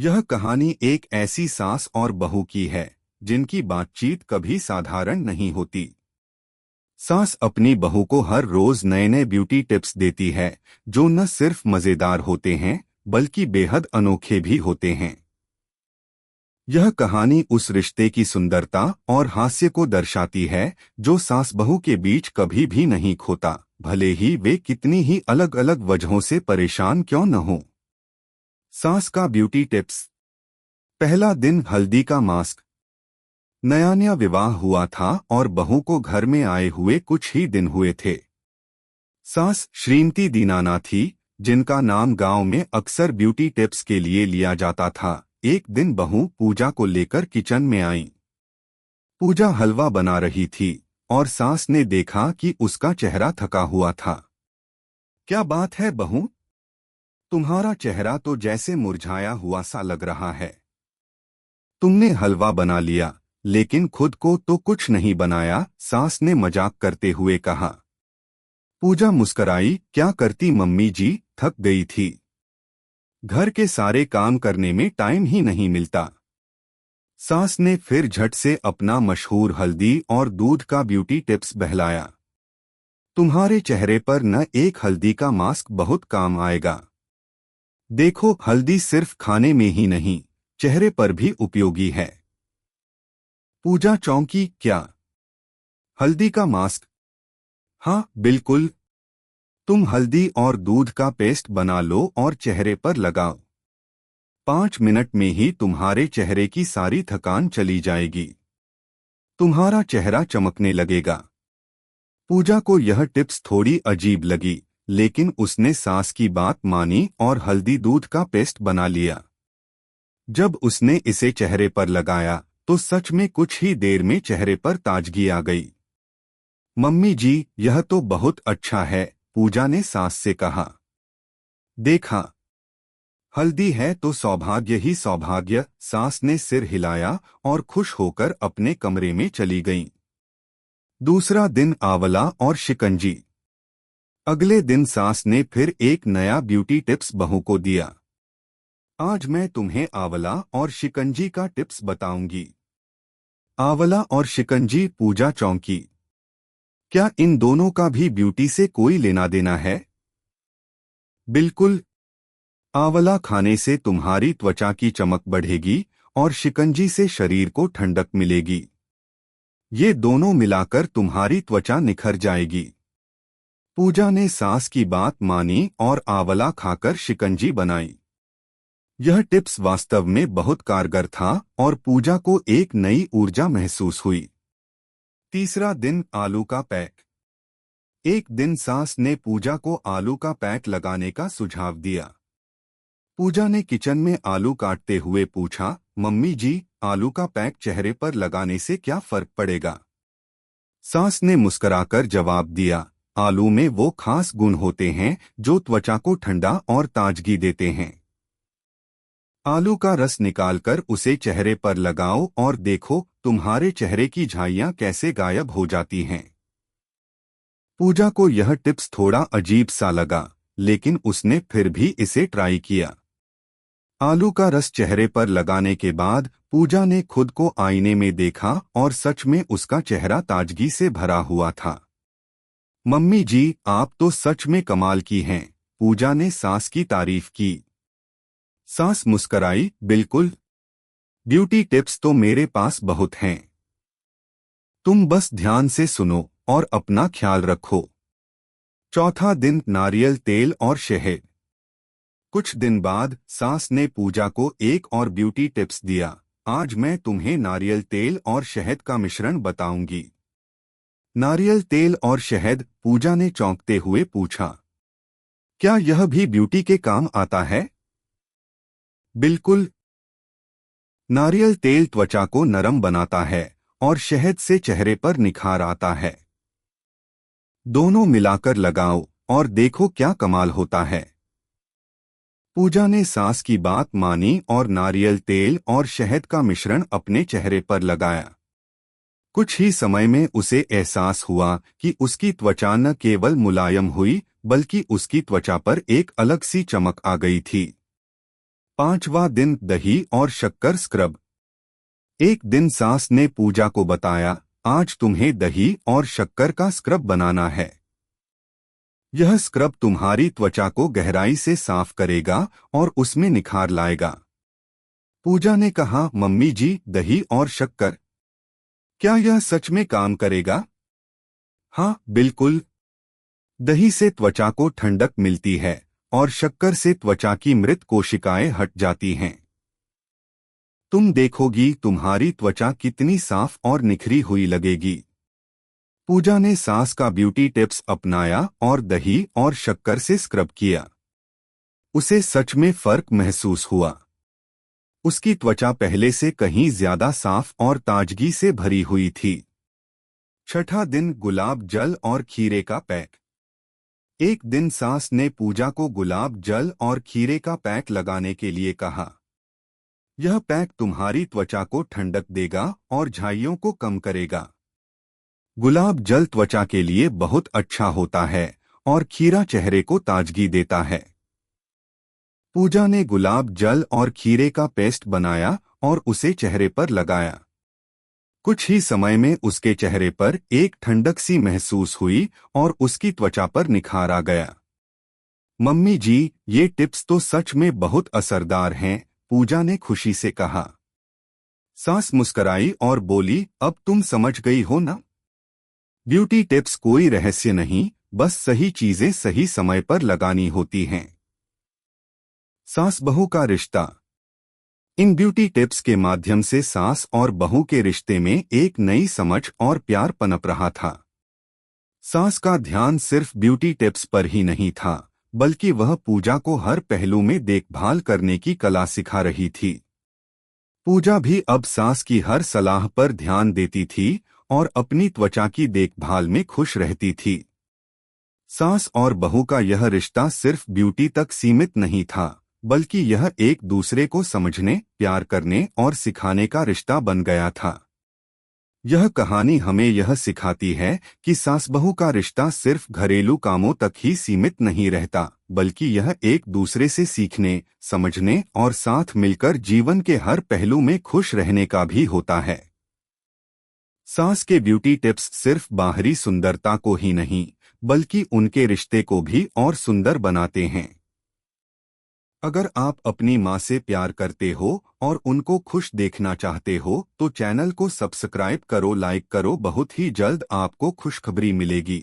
यह कहानी एक ऐसी सास और बहू की है जिनकी बातचीत कभी साधारण नहीं होती। सास अपनी बहू को हर रोज नए नए ब्यूटी टिप्स देती है जो न सिर्फ मजेदार होते हैं बल्कि बेहद अनोखे भी होते हैं। यह कहानी उस रिश्ते की सुंदरता और हास्य को दर्शाती है जो सास बहू के बीच कभी भी नहीं खोता, भले ही वे कितनी ही अलग अलग वजहों से परेशान क्यों न हो। सास का ब्यूटी टिप्स। पहला दिन हल्दी का मास्क। नया नया विवाह हुआ था और बहू को घर में आए हुए कुछ ही दिन हुए थे। सास श्रीमती दीनाना थी, जिनका नाम गांव में अक्सर ब्यूटी टिप्स के लिए लिया जाता था। एक दिन बहू पूजा को लेकर किचन में आई। पूजा हलवा बना रही थी और सास ने देखा कि उसका चेहरा थका हुआ था। क्या बात है बहू, तुम्हारा चेहरा तो जैसे मुरझाया हुआ सा लग रहा है। तुमने हलवा बना लिया लेकिन खुद को तो कुछ नहीं बनाया, सास ने मजाक करते हुए कहा। पूजा मुस्कराई। क्या करती मम्मी जी, थक गई थी। घर के सारे काम करने में टाइम ही नहीं मिलता। सास ने फिर झट से अपना मशहूर हल्दी और दूध का ब्यूटी टिप्स बहलाया। तुम्हारे चेहरे पर न एक हल्दी का मास्क बहुत काम आएगा। देखो, हल्दी सिर्फ खाने में ही नहीं, चेहरे पर भी उपयोगी है। पूजा चौंकी। क्या, हल्दी का मास्क? हाँ बिल्कुल। तुम हल्दी और दूध का पेस्ट बना लो और चेहरे पर लगाओ। 5 मिनट में ही तुम्हारे चेहरे की सारी थकान चली जाएगी। तुम्हारा चेहरा चमकने लगेगा। पूजा को यह टिप्स थोड़ी अजीब लगी, लेकिन उसने सास की बात मानी और हल्दी दूध का पेस्ट बना लिया। जब उसने इसे चेहरे पर लगाया तो सच में कुछ ही देर में चेहरे पर ताजगी आ गई। मम्मी जी, यह तो बहुत अच्छा है, पूजा ने सास से कहा। देखा, हल्दी है तो सौभाग्य ही सौभाग्य, सास ने सिर हिलाया और खुश होकर अपने कमरे में चली गईं। दूसरा दिन आंवला और शिकंजी। अगले दिन सास ने फिर एक नया ब्यूटी टिप्स बहू को दिया। आज मैं तुम्हें आंवला और शिकंजी का टिप्स बताऊंगी। आंवला और शिकंजी। पूजा चौंकी। क्या इन दोनों का भी ब्यूटी से कोई लेना देना है? बिल्कुल। आंवला खाने से तुम्हारी त्वचा की चमक बढ़ेगी और शिकंजी से शरीर को ठंडक मिलेगी। ये दोनों मिलाकर तुम्हारी त्वचा निखर जाएगी। पूजा ने सास की बात मानी और आंवला खाकर शिकंजी बनाई। यह टिप्स वास्तव में बहुत कारगर था और पूजा को एक नई ऊर्जा महसूस हुई। तीसरा दिन आलू का पैक। एक दिन सास ने पूजा को आलू का पैक लगाने का सुझाव दिया। पूजा ने किचन में आलू काटते हुए पूछा, मम्मी जी, आलू का पैक चेहरे पर लगाने से क्या फर्क पड़ेगा? सास ने मुस्कुराकर जवाब दिया, आलू में वो खास गुण होते हैं जो त्वचा को ठंडा और ताजगी देते हैं। आलू का रस निकालकर उसे चेहरे पर लगाओ और देखो, तुम्हारे चेहरे की झाइयां कैसे गायब हो जाती हैं। पूजा को यह टिप्स थोड़ा अजीब सा लगा, लेकिन उसने फिर भी इसे ट्राई किया। आलू का रस चेहरे पर लगाने के बाद पूजा ने खुद को आईने में देखा और सच में उसका चेहरा ताजगी से भरा हुआ था। मम्मी जी, आप तो सच में कमाल की हैं, पूजा ने सास की तारीफ की। सास मुस्कराई, बिल्कुल। ब्यूटी टिप्स तो मेरे पास बहुत हैं। तुम बस ध्यान से सुनो और अपना ख्याल रखो। चौथा दिन नारियल तेल और शहद। कुछ दिन बाद सास ने पूजा को एक और ब्यूटी टिप्स दिया। आज मैं तुम्हें नारियल तेल और शहद का मिश्रण बताऊंगी। नारियल तेल और शहद? पूजा ने चौंकते हुए पूछा। क्या यह भी ब्यूटी के काम आता है? बिल्कुल। नारियल तेल त्वचा को नरम बनाता है और शहद से चेहरे पर निखार आता है। दोनों मिलाकर लगाओ और देखो क्या कमाल होता है। पूजा ने सास की बात मानी और नारियल तेल और शहद का मिश्रण अपने चेहरे पर लगाया। कुछ ही समय में उसे एहसास हुआ कि उसकी त्वचा न केवल मुलायम हुई बल्कि उसकी त्वचा पर एक अलग सी चमक आ गई थी। 5वां दिन दही और शक्कर स्क्रब। एक दिन सास ने पूजा को बताया, आज तुम्हें दही और शक्कर का स्क्रब बनाना है। यह स्क्रब तुम्हारी त्वचा को गहराई से साफ करेगा और उसमें निखार लाएगा। पूजा ने कहा, मम्मी जी, दही और शक्कर, क्या यह सच में काम करेगा? हाँ, बिल्कुल। दही से त्वचा को ठंडक मिलती है और शक्कर से त्वचा की मृत कोशिकाएं हट जाती हैं। तुम देखोगी तुम्हारी त्वचा कितनी साफ और निखरी हुई लगेगी। पूजा ने सास का ब्यूटी टिप्स अपनाया और दही और शक्कर से स्क्रब किया। उसे सच में फर्क महसूस हुआ। उसकी त्वचा पहले से कहीं ज्यादा साफ और ताजगी से भरी हुई थी। छठा दिन गुलाब जल और खीरे का पैक। एक दिन सास ने पूजा को गुलाब जल और खीरे का पैक लगाने के लिए कहा। यह पैक तुम्हारी त्वचा को ठंडक देगा और झाइयों को कम करेगा। गुलाब जल त्वचा के लिए बहुत अच्छा होता है और खीरा चेहरे को ताजगी देता है। पूजा ने गुलाब जल और खीरे का पेस्ट बनाया और उसे चेहरे पर लगाया। कुछ ही समय में उसके चेहरे पर एक ठंडक सी महसूस हुई और उसकी त्वचा पर निखार आ गया। मम्मी जी, ये टिप्स तो सच में बहुत असरदार हैं, पूजा ने खुशी से कहा। सास मुस्कराई और बोली, अब तुम समझ गई हो ना? ब्यूटी टिप्स कोई रहस्य नहीं, बस सही चीजें सही समय पर लगानी होती हैं। सास बहू का रिश्ता। इन ब्यूटी टिप्स के माध्यम से सास और बहू के रिश्ते में एक नई समझ और प्यार पनप रहा था। सास का ध्यान सिर्फ ब्यूटी टिप्स पर ही नहीं था, बल्कि वह पूजा को हर पहलू में देखभाल करने की कला सिखा रही थी। पूजा भी अब सास की हर सलाह पर ध्यान देती थी और अपनी त्वचा की देखभाल में खुश रहती थी। सास और बहू का यह रिश्ता सिर्फ ब्यूटी तक सीमित नहीं था, बल्कि यह एक दूसरे को समझने, प्यार करने और सिखाने का रिश्ता बन गया था। यह कहानी हमें यह सिखाती है कि सास बहू का रिश्ता सिर्फ घरेलू कामों तक ही सीमित नहीं रहता, बल्कि यह एक दूसरे से सीखने, समझने और साथ मिलकर जीवन के हर पहलू में खुश रहने का भी होता है। सास के ब्यूटी टिप्स सिर्फ बाहरी सुंदरता को ही नहीं, बल्कि उनके रिश्ते को भी और सुंदर बनाते हैं। अगर आप अपनी माँ से प्यार करते हो और उनको खुश देखना चाहते हो तो चैनल को सब्सक्राइब करो, लाइक करो। बहुत ही जल्द आपको खुशखबरी मिलेगी।